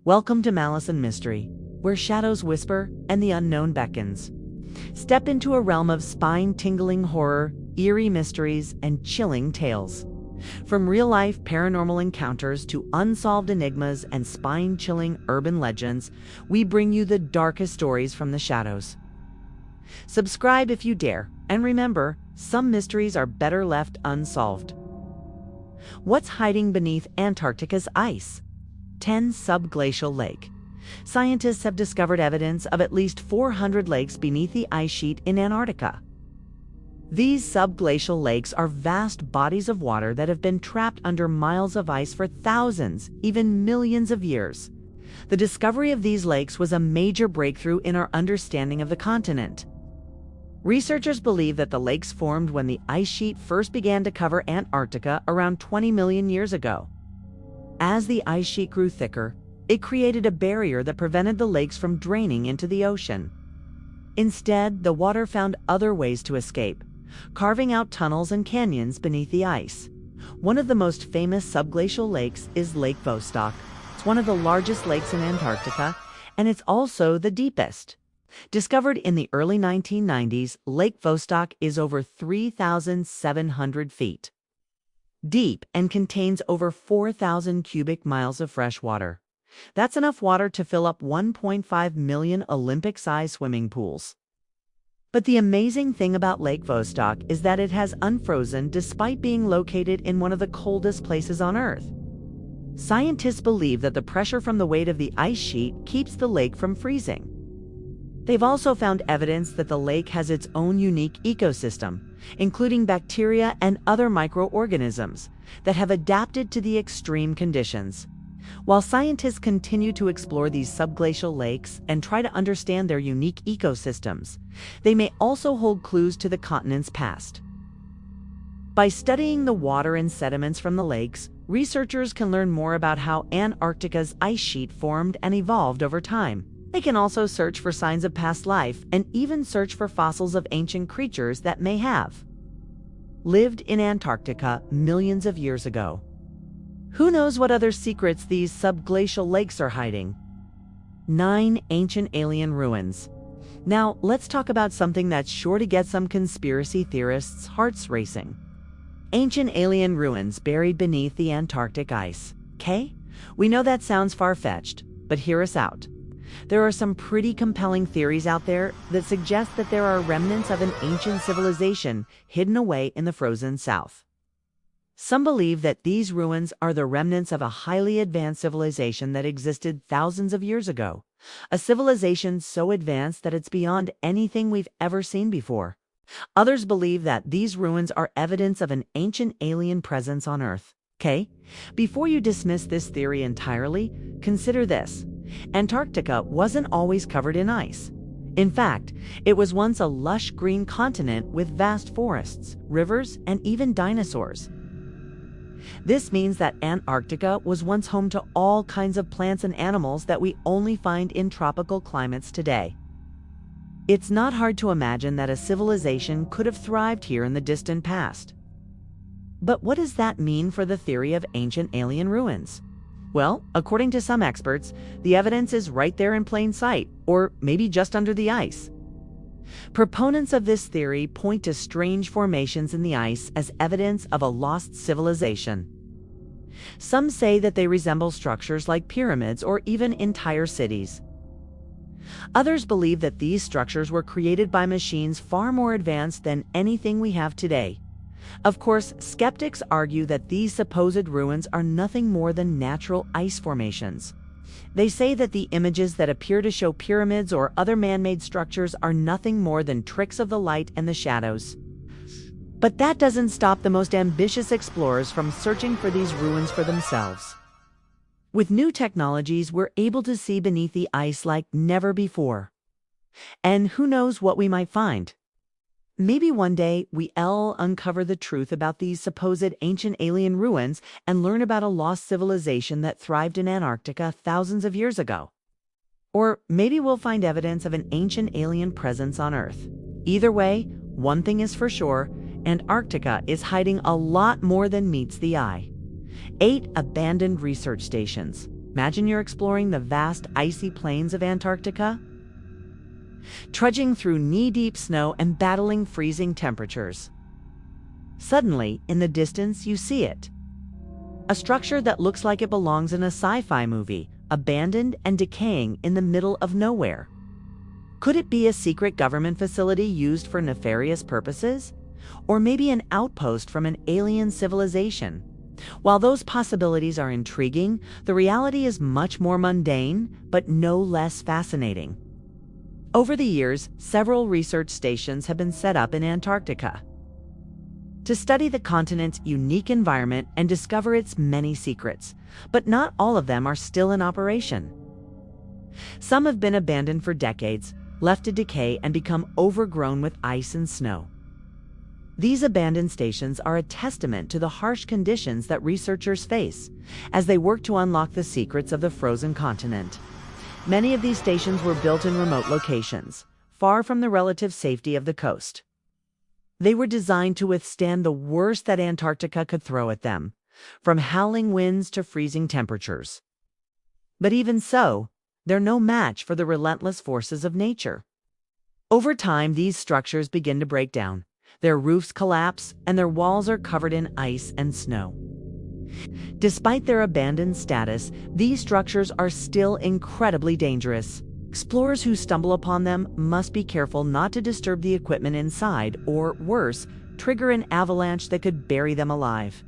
Welcome to Malice and Mystery, where shadows whisper and the unknown beckons. Step into a realm of spine-tingling horror, eerie mysteries, and chilling tales. From real-life paranormal encounters to unsolved enigmas and spine-chilling urban legends, we bring you the darkest stories from the shadows. Subscribe if you dare, and remember, some mysteries are better left unsolved. What's hiding beneath Antarctica's ice? 10 Subglacial Lake. Scientists have discovered evidence of at least 400 lakes beneath the ice sheet in Antarctica. These subglacial lakes are vast bodies of water that have been trapped under miles of ice for thousands, even millions of years. The discovery of these lakes was a major breakthrough in our understanding of the continent. Researchers believe that the lakes formed when the ice sheet first began to cover Antarctica around 20 million years ago. As the ice sheet grew thicker, it created a barrier that prevented the lakes from draining into the ocean. Instead, the water found other ways to escape, carving out tunnels and canyons beneath the ice. One of the most famous subglacial lakes is Lake Vostok. It's one of the largest lakes in Antarctica, and it's also the deepest. Discovered in the early 1990s, Lake Vostok is over 3,700 feet deep and contains over 4,000 cubic miles of fresh water. That's enough water to fill up 1.5 million Olympic-sized swimming pools. But the amazing thing about Lake Vostok is that it has unfrozen despite being located in one of the coldest places on Earth. Scientists believe that the pressure from the weight of the ice sheet keeps the lake from freezing. They've also found evidence that the lake has its own unique ecosystem, including bacteria and other microorganisms that have adapted to the extreme conditions. While scientists continue to explore these subglacial lakes and try to understand their unique ecosystems, they may also hold clues to the continent's past. By studying the water and sediments from the lakes, researchers can learn more about how Antarctica's ice sheet formed and evolved over time. They can also search for signs of past life and even search for fossils of ancient creatures that may have lived in Antarctica millions of years ago. Who knows what other secrets these subglacial lakes are hiding? 9 Ancient Alien Ruins. Now, let's talk about something that's sure to get some conspiracy theorists' hearts racing. Ancient alien ruins buried beneath the Antarctic ice. Okay? We know that sounds far-fetched, but hear us out. There are some pretty compelling theories out there that suggest that there are remnants of an ancient civilization hidden away in the frozen south. Some believe that these ruins are the remnants of a highly advanced civilization that existed thousands of years ago, a civilization so advanced that it's beyond anything we've ever seen before. Others believe that these ruins are evidence of an ancient alien presence on Earth. Okay? Before you dismiss this theory entirely, consider this. Antarctica wasn't always covered in ice. In fact, it was once a lush green continent with vast forests, rivers, and even dinosaurs. This means that Antarctica was once home to all kinds of plants and animals that we only find in tropical climates today. It's not hard to imagine that a civilization could have thrived here in the distant past. But what does that mean for the theory of ancient alien ruins? Well, according to some experts, the evidence is right there in plain sight, or maybe just under the ice. Proponents of this theory point to strange formations in the ice as evidence of a lost civilization. Some say that they resemble structures like pyramids or even entire cities. Others believe that these structures were created by machines far more advanced than anything we have today. Of course, skeptics argue that these supposed ruins are nothing more than natural ice formations. They say that the images that appear to show pyramids or other man-made structures are nothing more than tricks of the light and the shadows. But that doesn't stop the most ambitious explorers from searching for these ruins for themselves. With new technologies, we're able to see beneath the ice like never before. And who knows what we might find? Maybe one day we'll uncover the truth about these supposed ancient alien ruins and learn about a lost civilization that thrived in Antarctica thousands of years ago. Or maybe we'll find evidence of an ancient alien presence on Earth. Either way, one thing is for sure, Antarctica is hiding a lot more than meets the eye. 8 abandoned research stations. Imagine you're exploring the vast icy plains of Antarctica, trudging through knee-deep snow and battling freezing temperatures. Suddenly, in the distance, you see it. A structure that looks like it belongs in a sci-fi movie, abandoned and decaying in the middle of nowhere. Could it be a secret government facility used for nefarious purposes? Or maybe an outpost from an alien civilization? While those possibilities are intriguing, the reality is much more mundane, but no less fascinating. Over the years, several research stations have been set up in Antarctica to study the continent's unique environment and discover its many secrets, but not all of them are still in operation. Some have been abandoned for decades, left to decay and become overgrown with ice and snow. These abandoned stations are a testament to the harsh conditions that researchers face as they work to unlock the secrets of the frozen continent. Many of these stations were built in remote locations, far from the relative safety of the coast. They were designed to withstand the worst that Antarctica could throw at them, from howling winds to freezing temperatures. But even so, they're no match for the relentless forces of nature. Over time, these structures begin to break down. Their roofs collapse, and their walls are covered in ice and snow. Despite their abandoned status, these structures are still incredibly dangerous. Explorers who stumble upon them must be careful not to disturb the equipment inside, or worse, trigger an avalanche that could bury them alive.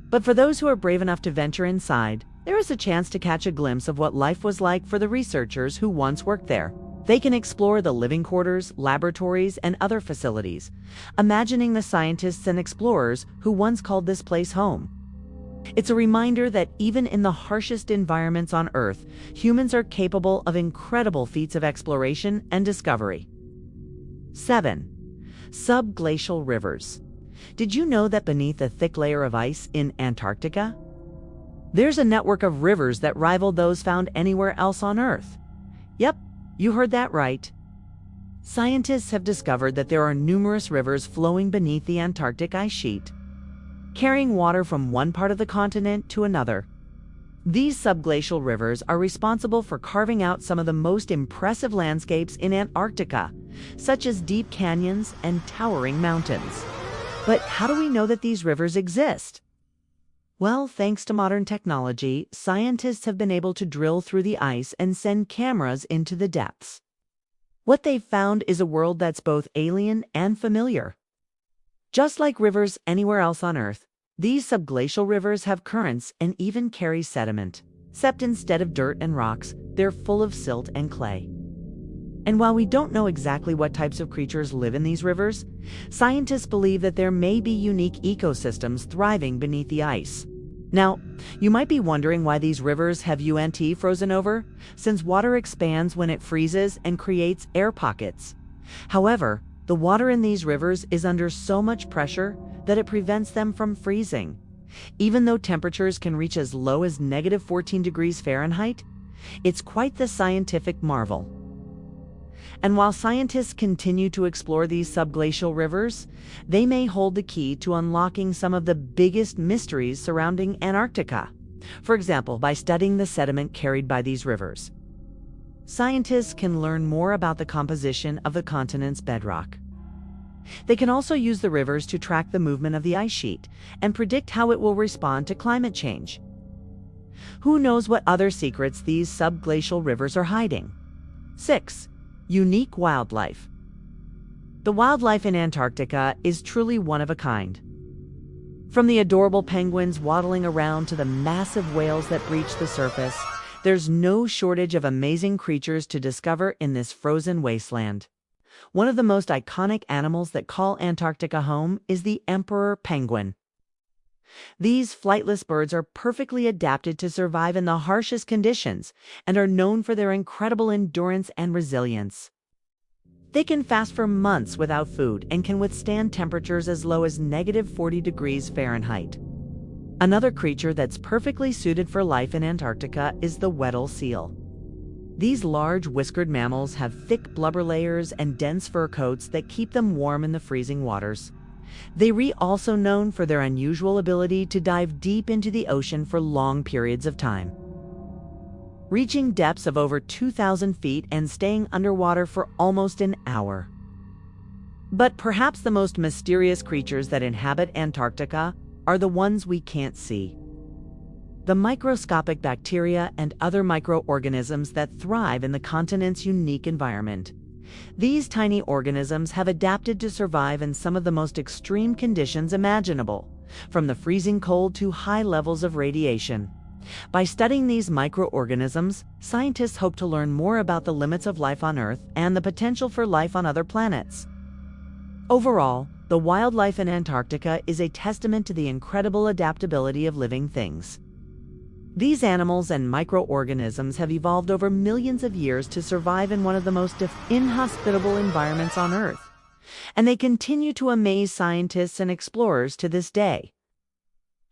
But for those who are brave enough to venture inside, there is a chance to catch a glimpse of what life was like for the researchers who once worked there. They can explore the living quarters, laboratories, and other facilities, imagining the scientists and explorers who once called this place home. It's a reminder that even in the harshest environments on Earth, humans are capable of incredible feats of exploration and discovery. 7. Subglacial rivers. Did you know that beneath a thick layer of ice in Antarctica, there's a network of rivers that rival those found anywhere else on Earth? Yep, you heard that right. Scientists have discovered that there are numerous rivers flowing beneath the Antarctic ice sheet, carrying water from one part of the continent to another. These subglacial rivers are responsible for carving out some of the most impressive landscapes in Antarctica, such as deep canyons and towering mountains. But how do we know that these rivers exist? Well, thanks to modern technology, scientists have been able to drill through the ice and send cameras into the depths. What they've found is a world that's both alien and familiar. Just like rivers anywhere else on Earth, these subglacial rivers have currents and even carry sediment. Except instead of dirt and rocks, they're full of silt and clay. And while we don't know exactly what types of creatures live in these rivers, scientists believe that there may be unique ecosystems thriving beneath the ice. Now, you might be wondering why these rivers have frozen over, since water expands when it freezes and creates air pockets. However, the water in these rivers is under so much pressure that it prevents them from freezing. Even though temperatures can reach as low as -14 degrees Fahrenheit, it's quite the scientific marvel. And while scientists continue to explore these subglacial rivers, they may hold the key to unlocking some of the biggest mysteries surrounding Antarctica. For example, by studying the sediment carried by these rivers, scientists can learn more about the composition of the continent's bedrock. They can also use the rivers to track the movement of the ice sheet and predict how it will respond to climate change. Who knows what other secrets these subglacial rivers are hiding? 6. Unique wildlife. The wildlife in Antarctica is truly one of a kind. From the adorable penguins waddling around to the massive whales that breach the surface, there's no shortage of amazing creatures to discover in this frozen wasteland. One of the most iconic animals that call Antarctica home is the emperor penguin. These flightless birds are perfectly adapted to survive in the harshest conditions and are known for their incredible endurance and resilience. They can fast for months without food and can withstand temperatures as low as -40 degrees Fahrenheit. Another creature that's perfectly suited for life in Antarctica is the Weddell seal. These large whiskered mammals have thick blubber layers and dense fur coats that keep them warm in the freezing waters. They are also known for their unusual ability to dive deep into the ocean for long periods of time. reaching depths of over 2,000 feet and staying underwater for almost an hour. But perhaps the most mysterious creatures that inhabit Antarctica are the ones we can't see. The microscopic bacteria and other microorganisms that thrive in the continent's unique environment. These tiny organisms have adapted to survive in some of the most extreme conditions imaginable, from the freezing cold to high levels of radiation. By studying these microorganisms, scientists hope to learn more about the limits of life on Earth and the potential for life on other planets. Overall, the wildlife in Antarctica is a testament to the incredible adaptability of living things. These animals and microorganisms have evolved over millions of years to survive in one of the most inhospitable environments on Earth, and they continue to amaze scientists and explorers to this day.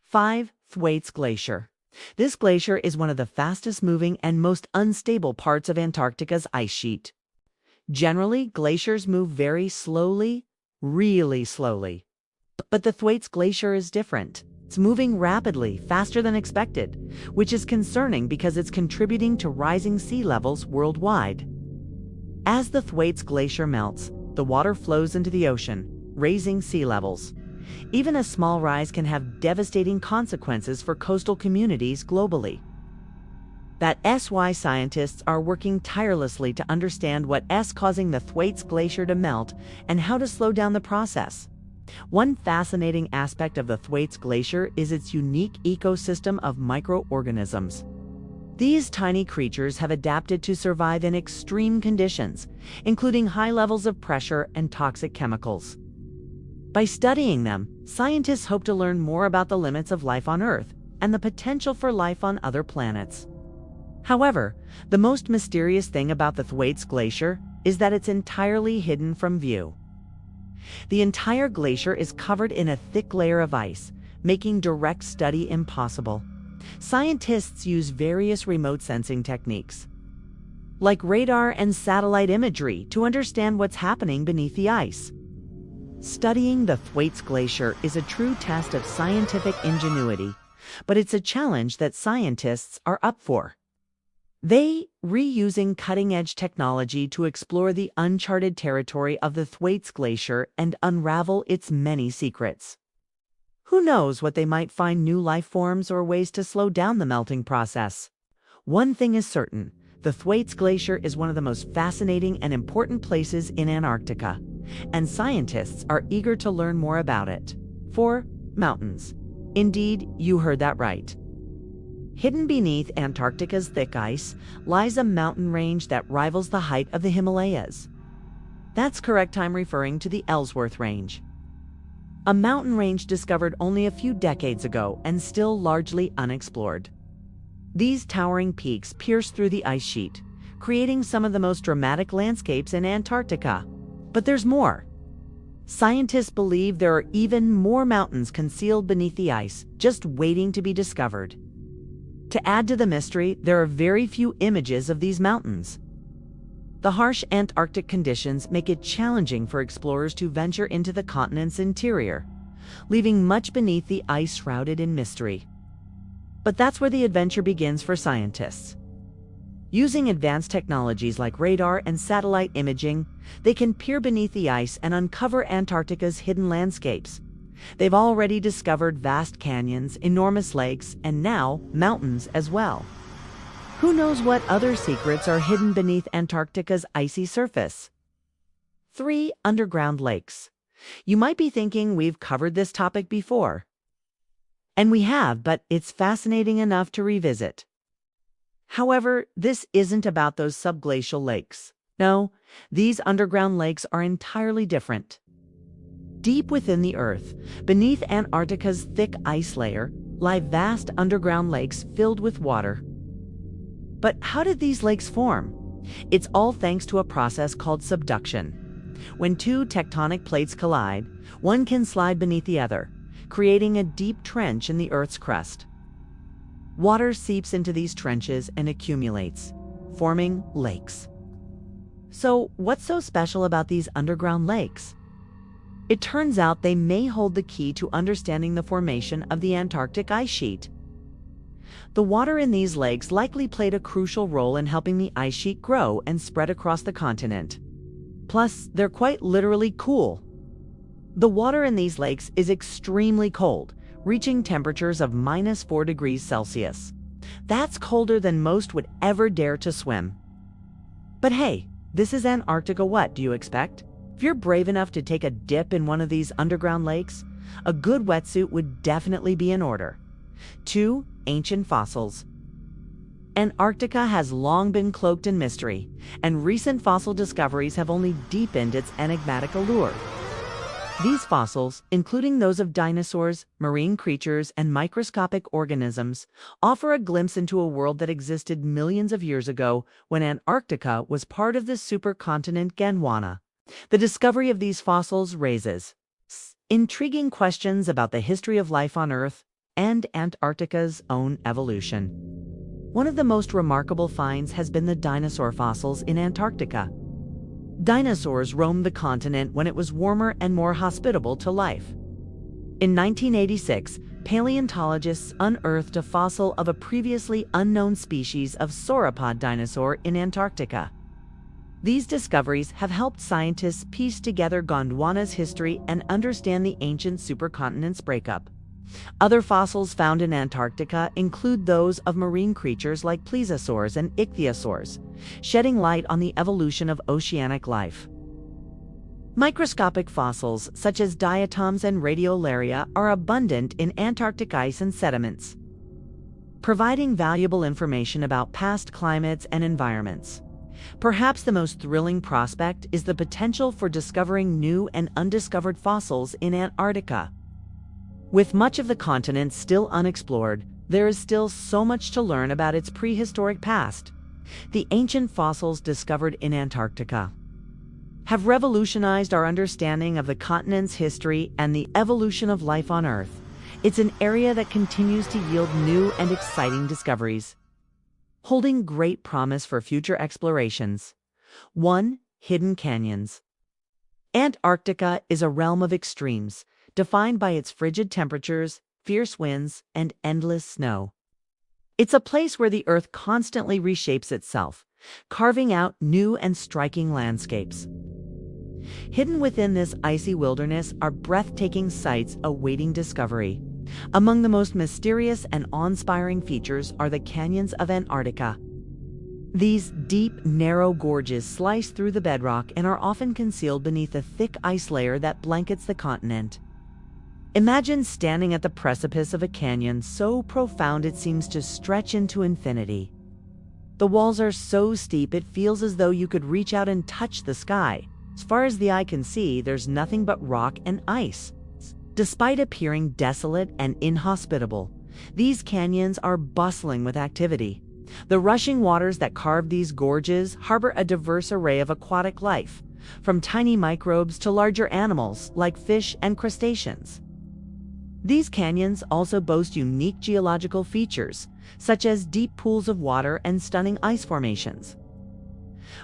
5. Thwaites Glacier. This glacier is one of the fastest moving and most unstable parts of Antarctica's ice sheet. Generally, glaciers move very slowly, really slowly. But the Thwaites Glacier is different. It's moving rapidly, faster than expected, which is concerning because it's contributing to rising sea levels worldwide. As the Thwaites Glacier melts, the water flows into the ocean, raising sea levels. Even a small rise can have devastating consequences for coastal communities globally. That's why scientists are working tirelessly to understand what's causing the Thwaites Glacier to melt and how to slow down the process. One fascinating aspect of the Thwaites Glacier is its unique ecosystem of microorganisms. These tiny creatures have adapted to survive in extreme conditions, including high levels of pressure and toxic chemicals. By studying them, scientists hope to learn more about the limits of life on Earth and the potential for life on other planets. However, the most mysterious thing about the Thwaites Glacier is that it's entirely hidden from view. The entire glacier is covered in a thick layer of ice, making direct study impossible. Scientists use various remote sensing techniques, like radar and satellite imagery, to understand what's happening beneath the ice. Studying the Thwaites Glacier is a true test of scientific ingenuity, but it's a challenge that scientists are up for. They reusing cutting-edge technology to explore the uncharted territory of the Thwaites Glacier and unravel its many secrets. Who knows what they might find: new life forms or ways to slow down the melting process. One thing is certain: the Thwaites Glacier is one of the most fascinating and important places in Antarctica, and scientists are eager to learn more about it. 4. Mountains. Indeed, you heard that right. Hidden beneath Antarctica's thick ice lies a mountain range that rivals the height of the Himalayas. That's correct, I'm referring to the Ellsworth Range. A mountain range discovered only a few decades ago and still largely unexplored. These towering peaks pierce through the ice sheet, creating some of the most dramatic landscapes in Antarctica. But there's more. Scientists believe there are even more mountains concealed beneath the ice, just waiting to be discovered. To add to the mystery, there are very few images of these mountains. The harsh Antarctic conditions make it challenging for explorers to venture into the continent's interior, leaving much beneath the ice shrouded in mystery. But that's where the adventure begins for scientists. Using advanced technologies like radar and satellite imaging, they can peer beneath the ice and uncover Antarctica's hidden landscapes. They've already discovered vast canyons, enormous lakes, and now mountains as well. Who knows what other secrets are hidden beneath Antarctica's icy surface? 3. Underground lakes. You might be thinking we've covered this topic before. And we have, but it's fascinating enough to revisit. However, this isn't about those subglacial lakes. No, these underground lakes are entirely different. Deep within the Earth, beneath Antarctica's thick ice layer, lie vast underground lakes filled with water. But how did these lakes form? It's all thanks to a process called subduction. When two tectonic plates collide, one can slide beneath the other, creating a deep trench in the Earth's crust. Water seeps into these trenches and accumulates, forming lakes. So, what's so special about these underground lakes? It turns out they may hold the key to understanding the formation of the Antarctic ice sheet. The water in these lakes likely played a crucial role in helping the ice sheet grow and spread across the continent. Plus, they're quite literally cool. The water in these lakes is extremely cold, reaching temperatures of -4 degrees Celsius. That's colder than most would ever dare to swim. But hey, this is Antarctica. What do you expect? If you're brave enough to take a dip in one of these underground lakes, a good wetsuit would definitely be in order. 2. Ancient fossils. Antarctica has long been cloaked in mystery, and recent fossil discoveries have only deepened its enigmatic allure. These fossils, including those of dinosaurs, marine creatures, and microscopic organisms, offer a glimpse into a world that existed millions of years ago when Antarctica was part of the supercontinent Gondwana. The discovery of these fossils raises intriguing questions about the history of life on Earth and Antarctica's own evolution. One of the most remarkable finds has been the dinosaur fossils in Antarctica. Dinosaurs roamed the continent when it was warmer and more hospitable to life. In 1986, paleontologists unearthed a fossil of a previously unknown species of sauropod dinosaur in Antarctica. These discoveries have helped scientists piece together Gondwana's history and understand the ancient supercontinent's breakup. Other fossils found in Antarctica include those of marine creatures like plesiosaurs and ichthyosaurs, shedding light on the evolution of oceanic life. Microscopic fossils such as diatoms and radiolaria are abundant in Antarctic ice and sediments, providing valuable information about past climates and environments. Perhaps the most thrilling prospect is the potential for discovering new and undiscovered fossils in Antarctica. With much of the continent still unexplored, there is still so much to learn about its prehistoric past. The ancient fossils discovered in Antarctica have revolutionized our understanding of the continent's history and the evolution of life on Earth. It's an area that continues to yield new and exciting discoveries, holding great promise for future explorations. 1. Hidden canyons. Antarctica is a realm of extremes, defined by its frigid temperatures, fierce winds, and endless snow. It's a place where the Earth constantly reshapes itself, carving out new and striking landscapes. Hidden within this icy wilderness are breathtaking sights awaiting discovery. Among the most mysterious and awe-inspiring features are the canyons of Antarctica. These deep, narrow gorges slice through the bedrock and are often concealed beneath a thick ice layer that blankets the continent. Imagine standing at the precipice of a canyon so profound it seems to stretch into infinity. The walls are so steep it feels as though you could reach out and touch the sky. As far as the eye can see, there's nothing but rock and ice. Despite appearing desolate and inhospitable, these canyons are bustling with activity. The rushing waters that carve these gorges harbor a diverse array of aquatic life, from tiny microbes to larger animals like fish and crustaceans. These canyons also boast unique geological features, such as deep pools of water and stunning ice formations.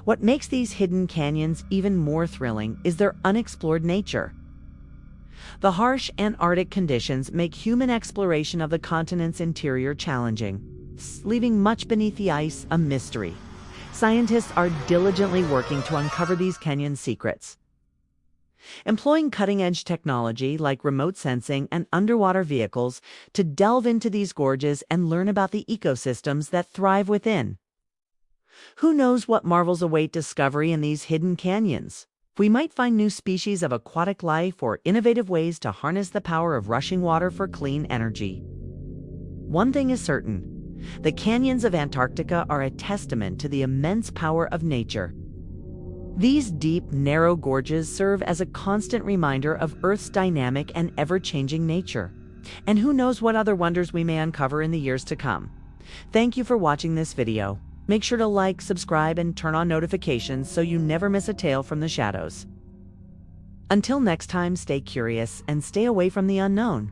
What makes these hidden canyons even more thrilling is their unexplored nature. The harsh Antarctic conditions make human exploration of the continent's interior challenging, leaving much beneath the ice a mystery. Scientists are diligently working to uncover these canyon secrets, employing cutting-edge technology like remote sensing and underwater vehicles to delve into these gorges and learn about the ecosystems that thrive within. Who knows what marvels await discovery in these hidden canyons? We might find new species of aquatic life or innovative ways to harness the power of rushing water for clean energy. One thing is certain: the canyons of Antarctica are a testament to the immense power of nature. These deep, narrow gorges serve as a constant reminder of Earth's dynamic and ever-changing nature. And who knows what other wonders we may uncover in the years to come. Thank you for watching this video. Make sure to like, subscribe, and turn on notifications so you never miss a tale from the shadows. Until next time, stay curious and stay away from the unknown.